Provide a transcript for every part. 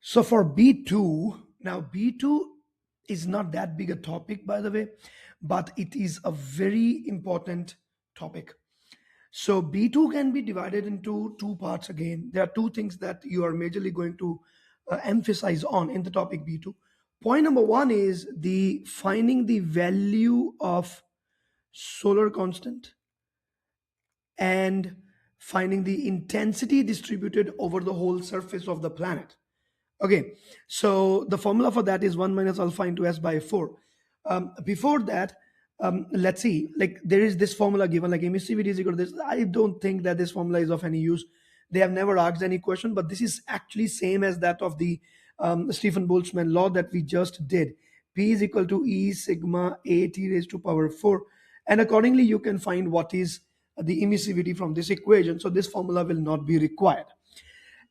So for B2, now B2 is not that big a topic, by the way, but it is a very important topic. So B2 can be divided into two parts again. There are two things that you are majorly going to emphasize on in the topic B2. Point number one is the finding the value of solar constant and finding the intensity distributed over the whole surface of the planet. Okay, so the formula for that is 1 minus alpha into S by 4. Before that, let's see, like there is this formula given, like emissivity is equal to this. I don't think that this formula is of any use. They have never asked any question, but this is actually same as that of the Stephen Boltzmann law that we just did. P is equal to E sigma A T raised to power 4. And accordingly, you can find what is the emissivity from this equation. So this formula will not be required.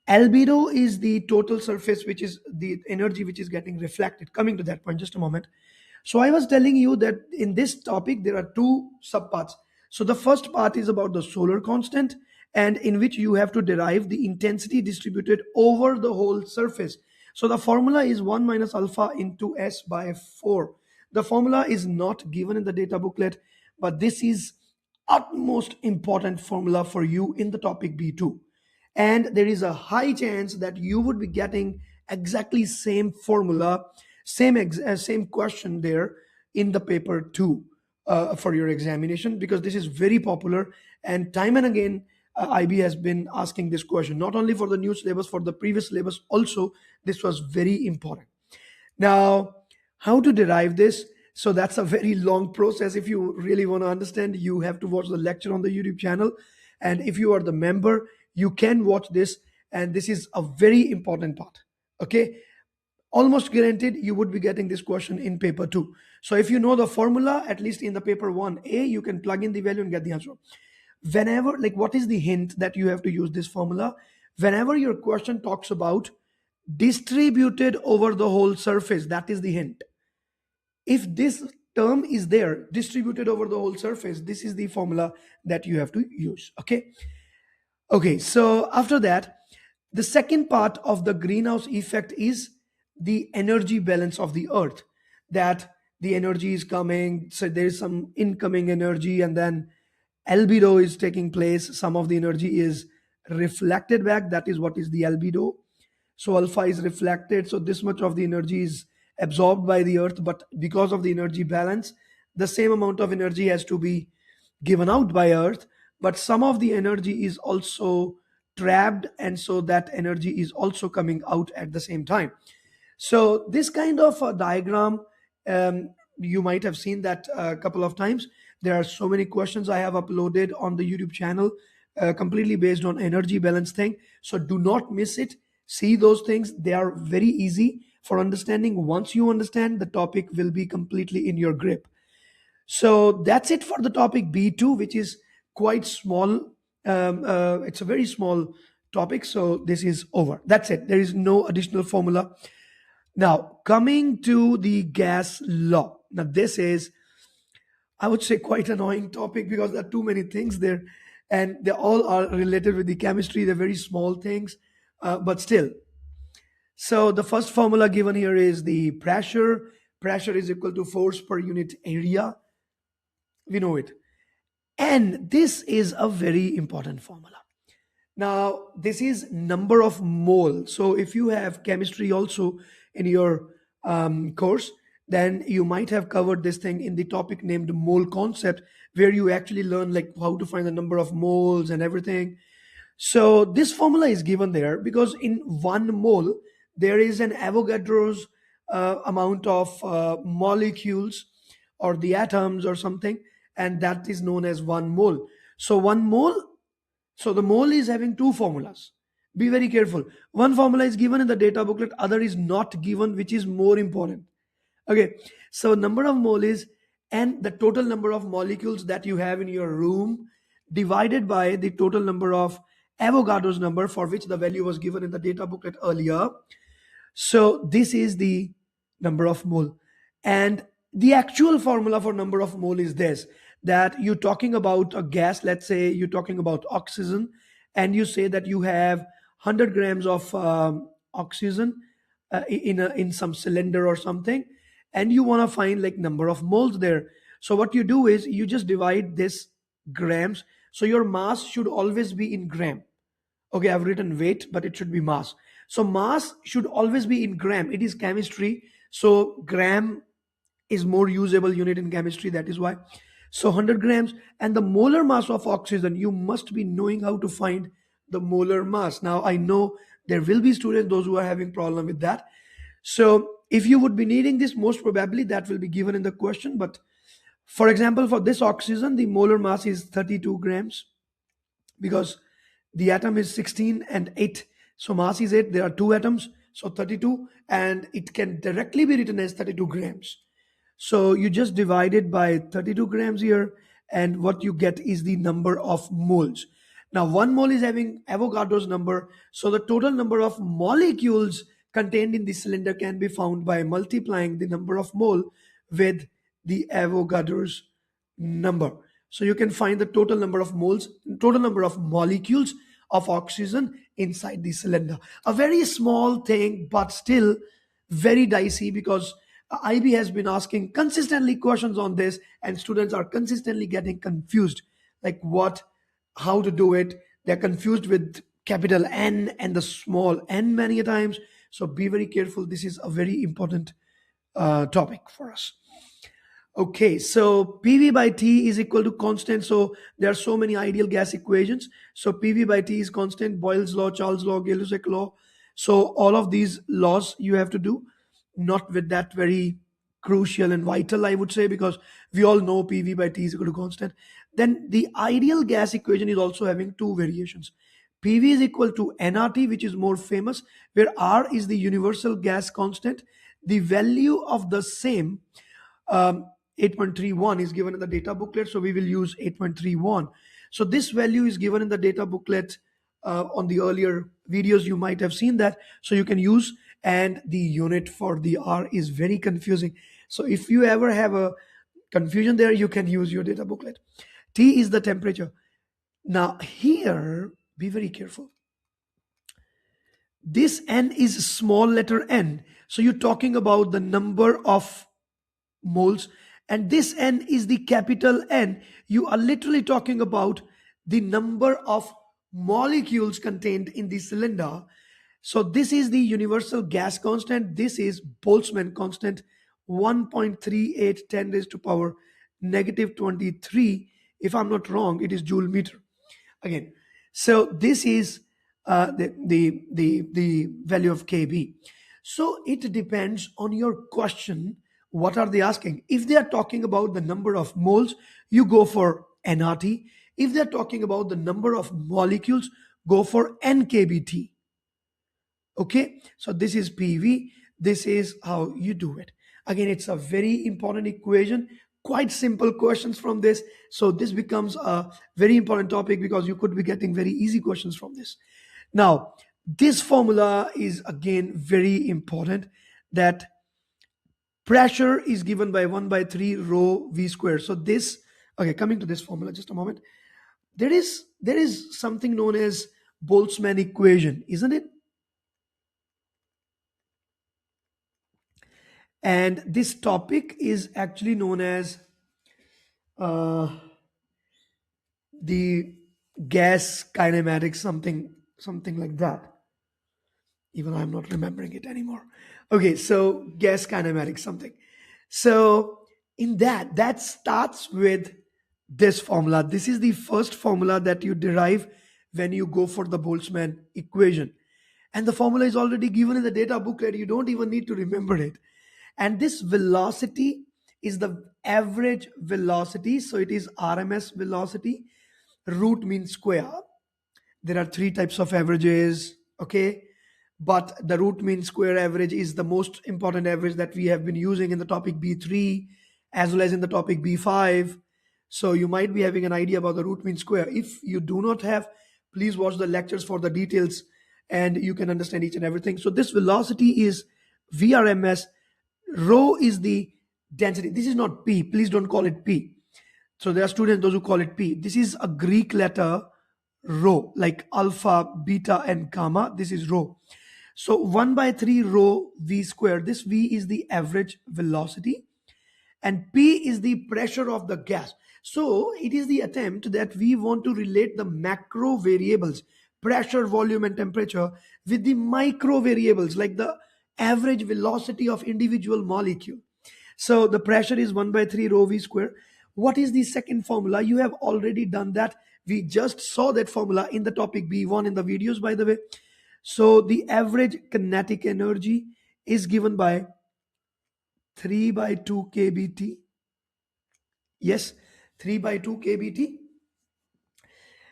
Albedo is the total surface, which is the energy which is getting reflected. Coming to that point, just a moment. So I was telling you that in this topic, there are two subparts. So the first part is about the solar constant, and in which you have to derive the intensity distributed over the whole surface. So the formula is 1 minus alpha into S by 4. The formula is not given in the data booklet, but this is utmost important formula for you in the topic B2. And there is a high chance that you would be getting exactly same formula, same question there in the paper 2 for your examination, because this is very popular, and time and again IB has been asking this question, not only for the new syllabus, for the previous syllabus also. This was very important. Now, how to derive this? So that's a very long process. If you really want to understand, you have to watch the lecture on the YouTube channel. And if you are the member, you can watch this. And this is a very important part. Okay. Almost guaranteed you would be getting this question in paper 2. So if you know the formula, at least in the paper 1A, you can plug in the value and get the answer. Whenever, like, what is the hint that you have to use this formula? Whenever your question talks about distributed over the whole surface, that is the hint. If this term is there, distributed over the whole surface, this is the formula that you have to use. Okay, so after that, the second part of the greenhouse effect is the energy balance of the earth, that the energy is coming, so there is some incoming energy, and then albedo is taking place. Some of the energy is reflected back. That is what is the albedo. So alpha is reflected. So this much of the energy is absorbed by the earth, but because of the energy balance, the same amount of energy has to be given out by earth, but some of the energy is also trapped, and so that energy is also coming out at the same time. So this kind of a diagram, you might have seen that a couple of times. There are so many questions I have uploaded on the YouTube channel, completely based on energy balance thing. So do not miss it. See those things. They are very easy for understanding. Once you understand, the topic will be completely in your grip. So that's it for the topic B2, which is quite small. It's a very small topic. So this is over. That's it. There is no additional formula. Now, coming to the gas law. Now, this is, I would say, quite annoying topic, because there are too many things there, and they all are related with the chemistry. They're very small things, but still. So the first formula given here is the pressure. Pressure is equal to force per unit area. We know it. And this is a very important formula. Now, this is number of mole. So if you have chemistry also in your course, then you might have covered this thing in the topic named mole concept, where you actually learn like how to find the number of moles and everything. So this formula is given there because in 1 mole, there is an Avogadro's amount of molecules or the atoms or something, and that is known as 1 mole. So 1 mole, so the mole is having two formulas. Be very careful. One formula is given in the data booklet, other is not given, which is more important. Okay, so number of mole is, and the total number of molecules that you have in your room divided by the total number of Avogadro's number, for which the value was given in the data booklet earlier. So this is the number of mole. And the actual formula for number of mole is this, that you're talking about a gas, let's say you're talking about oxygen, and you say that you have 100 grams of oxygen, in some cylinder or something, and you want to find like number of moles there. So what you do is you just divide this grams. So your mass should always be in gram. Okay, I've written weight, but it should be mass. So mass should always be in gram. It is chemistry, so gram is more usable unit in chemistry. That is why. So 100 grams. And the molar mass of oxygen, you must be knowing how to find the molar mass. Now I know there will be students those who are having problem with that. So if you would be needing this, most probably that will be given in the question. But for example, for this oxygen, the molar mass is 32 grams, because the atom is 16 and 8. So mass is 8. There are two atoms, so 32, and it can directly be written as 32 grams. So you just divide it by 32 grams here, and what you get is the number of moles. Now, one mole is having Avogadro's number, so the total number of molecules contained in the cylinder can be found by multiplying the number of mole with the Avogadro's number. So you can find the total number of moles, total number of molecules of oxygen inside the cylinder. A very small thing, but still very dicey, because IB has been asking consistently questions on this, and students are consistently getting confused, like what, how to do it. They're confused with capital N and the small n many a times. So be very careful. This is a very important topic for us. Okay, so PV by T is equal to constant. So there are so many ideal gas equations. So PV by T is constant, Boyle's law, Charles' law, Gay-Lussac law. So all of these laws you have to do, not with that very crucial and vital, I would say, because we all know PV by T is equal to constant. Then the ideal gas equation is also having two variations. PV is equal to nRT, which is more famous, where R is the universal gas constant. The value of the same, 8.31 is given in the data booklet, so we will use 8.31. So this value is given in the data booklet. On the earlier videos you might have seen that, so you can use, and the unit for the R is very confusing. So if you ever have a confusion there, you can use your data booklet. T is the temperature. Now here, be very careful. This N is small letter n, so you're talking about the number of moles, and this N is the capital N. You are literally talking about the number of molecules contained in the cylinder. So this is the universal gas constant. This is Boltzmann constant, 1.38 10 raised to power negative 23. If I'm not wrong, it is joule meter. Again, so this is the value of KB. So it depends on your question. What are they asking? If they are talking about the number of moles, you go for nRT. If they're talking about the number of molecules, go for NKBT. Okay, so this is PV. This is how you do it. Again, it's a very important equation. Quite simple questions from this. So this becomes a very important topic, because you could be getting very easy questions from this. Now, this formula is again very important, that pressure is given by 1 by 3 rho V square. So this, okay, coming to this formula, just a moment. There is something known as Boltzmann equation, isn't it? And this topic is actually known as the gas kinematics, something like that. Even I'm not remembering it anymore. Okay, so gas kinematics, something. So in that starts with this formula. This is the first formula that you derive when you go for the Boltzmann equation. And the formula is already given in the data booklet. You don't even need to remember it. And this velocity is the average velocity. So it is RMS velocity. Root means square. There are three types of averages, okay? But the root mean square average is the most important average that we have been using in the topic B3 as well as in the topic B5. So you might be having an idea about the root mean square. If you do not have, please watch the lectures for the details, and you can understand each and everything. So this velocity is VRMS. Rho is the density. This is not P. Please don't call it P. So there are students, those who call it P. This is a Greek letter, rho, like alpha, beta, and gamma. This is rho. So 1 by 3 rho v square, this v is the average velocity and P is the pressure of the gas. So it is the attempt that we want to relate the macro variables, pressure, volume, and temperature, with the micro variables like the average velocity of individual molecule. So the pressure is 1 by 3 rho v square. What is the second formula? You have already done that. We just saw that formula in the topic B1 in the videos, by the way. So the average kinetic energy is given by 3 by 2 kBT. Yes, 3 by 2 kBT.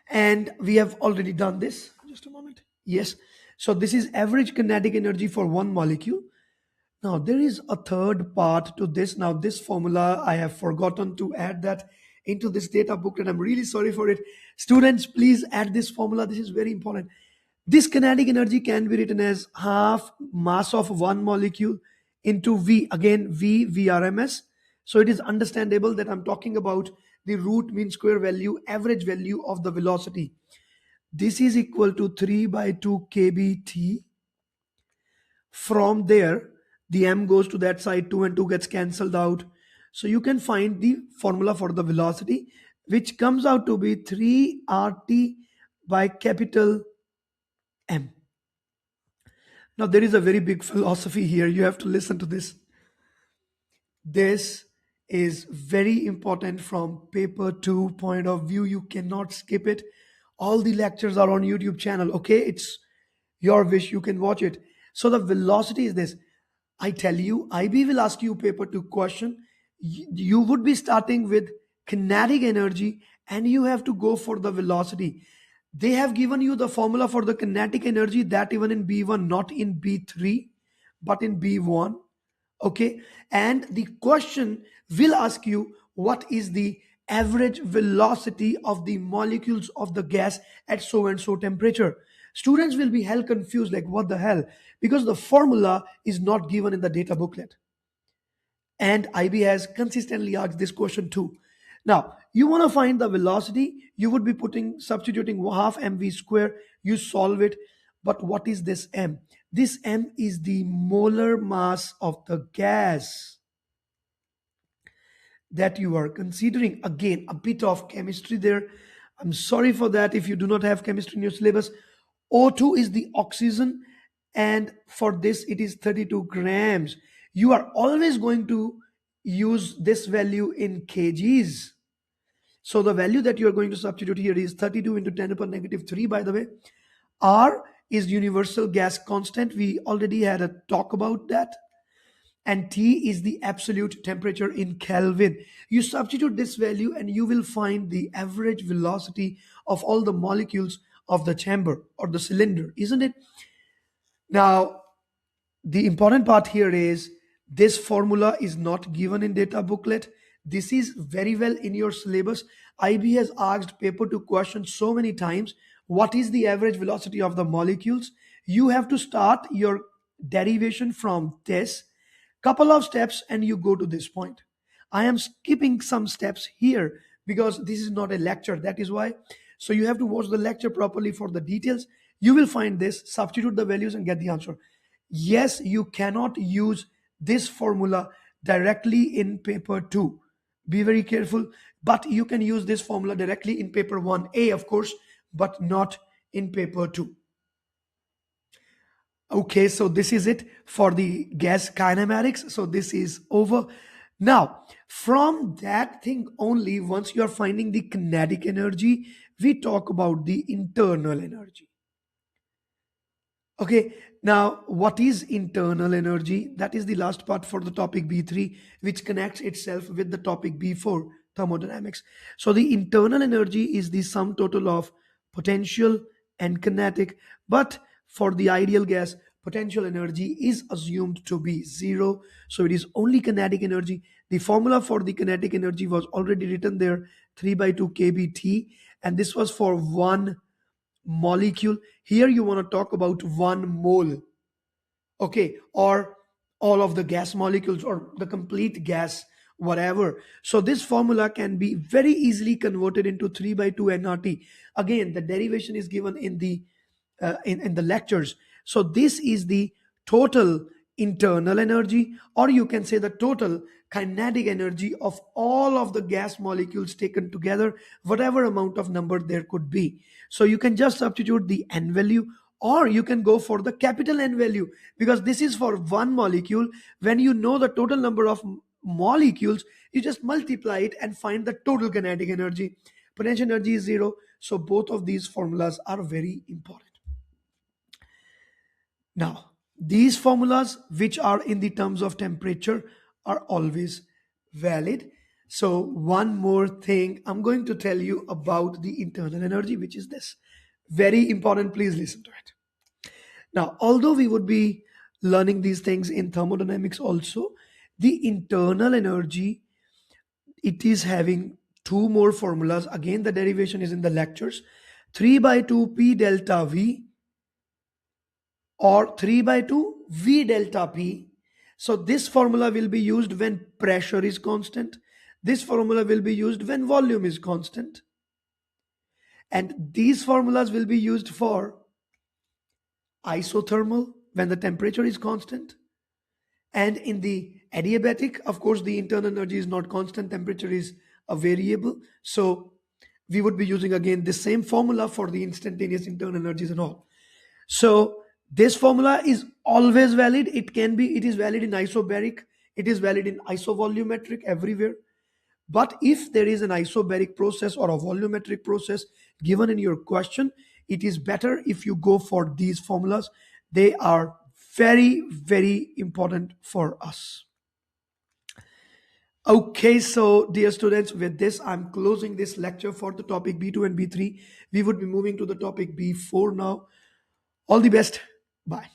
And we have already done this. Just a moment. Yes. So this is average kinetic energy for one molecule. Now there is a third part to this. Now this formula, I have forgotten to add that into this data booklet. I'm really sorry for it. Students, please add this formula. This is very important. This kinetic energy can be written as half mass of one molecule into V. Again, V, VRMS. So it is understandable that I'm talking about the root mean square value, average value of the velocity. This is equal to 3 by 2 kBT. From there, the m goes to that side, 2 and 2 gets cancelled out. So you can find the formula for the velocity, which comes out to be 3 RT by capital M. Now there is a very big philosophy here. You have to listen to this. This is very important from paper 2 point of view. You cannot skip it. All the lectures are on YouTube channel. Okay, it's your wish. You can watch it. So the velocity is this. I tell you, IB will ask you paper 2 question. You would be starting with kinetic energy and you have to go for the velocity. They have given you the formula for the kinetic energy, that even in B1, not in B3, but in B1. Okay, and the question will ask you what is the average velocity of the molecules of the gas at so and so temperature. Students will be hell confused, like what the hell, because the formula is not given in the data booklet. And IB has consistently asked this question too. Now, you want to find the velocity, you would be substituting half mv square, you solve it. But what is this m? This m is the molar mass of the gas that you are considering. Again, a bit of chemistry there. I'm sorry for that if you do not have chemistry in your syllabus. O2 is the oxygen, and for this it is 32 grams. You are always going to use this value in kgs. So the value that you are going to substitute here is 32 into 10 to the power negative 3, by the way. R is universal gas constant. We already had a talk about that. And T is the absolute temperature in Kelvin. You substitute this value and you will find the average velocity of all the molecules of the chamber or the cylinder, isn't it? Now, the important part here is this formula is not given in data booklet. This is very well in your syllabus. IB has asked paper 2 questions so many times. What is the average velocity of the molecules? You have to start your derivation from this couple of steps and you go to this point. I am skipping some steps here because this is not a lecture. That is why. So you have to watch the lecture properly for the details. You will find this, substitute the values and get the answer. Yes, you cannot use this formula directly in paper 2. Be very careful. But you can use this formula directly in paper 1A, of course, but not in paper 2. Okay, so this is it for the gas kinematics. So this is over. Now, from that thing only, once you are finding the kinetic energy, we talk about the internal energy. Okay, now what is internal energy? That is the last part for the topic B3, which connects itself with the topic B4, thermodynamics. So the internal energy is the sum total of potential and kinetic, but for the ideal gas, potential energy is assumed to be zero. So it is only kinetic energy. The formula for the kinetic energy was already written there, 3 by 2 kBT, and this was for one molecule. Here you want to talk about 1 mole, okay, or all of the gas molecules or the complete gas, whatever. So this formula can be very easily converted into 3 by 2 nRT. Again, the derivation is given in the lectures, So this is the total internal energy, or you can say the total kinetic energy of all of the gas molecules taken together, whatever amount of number there could be. So you can just substitute the n value, or you can go for the capital N value, because this is for one molecule. When you know the total number of molecules, you just multiply it and find the total kinetic energy. Potential energy is zero. So both of these formulas are very important. Now, these formulas, which are in the terms of temperature, are always valid. So one more thing I'm going to tell you about the internal energy, which is this. Very important, please listen to it. Now, although we would be learning these things in thermodynamics also, the internal energy, it is having two more formulas. Again, the derivation is in the lectures. 3 by 2 P delta V, or 3 by 2 V delta P. So this formula will be used when pressure is constant. This formula will be used when volume is constant. And these formulas will be used for isothermal when the temperature is constant. And in the adiabatic, of course, the internal energy is not constant, temperature is a variable. So we would be using again the same formula for the instantaneous internal energies and all. So this formula is always valid. It is valid in isobaric, it is valid in isovolumetric, everywhere. But if there is an isobaric process or a volumetric process given in your question, it is better if you go for these formulas. They are very, very important for us. Okay, so dear students, with this, I'm closing this lecture for the topic B2 and B3. We would be moving to the topic B4 now. All the best. Bye.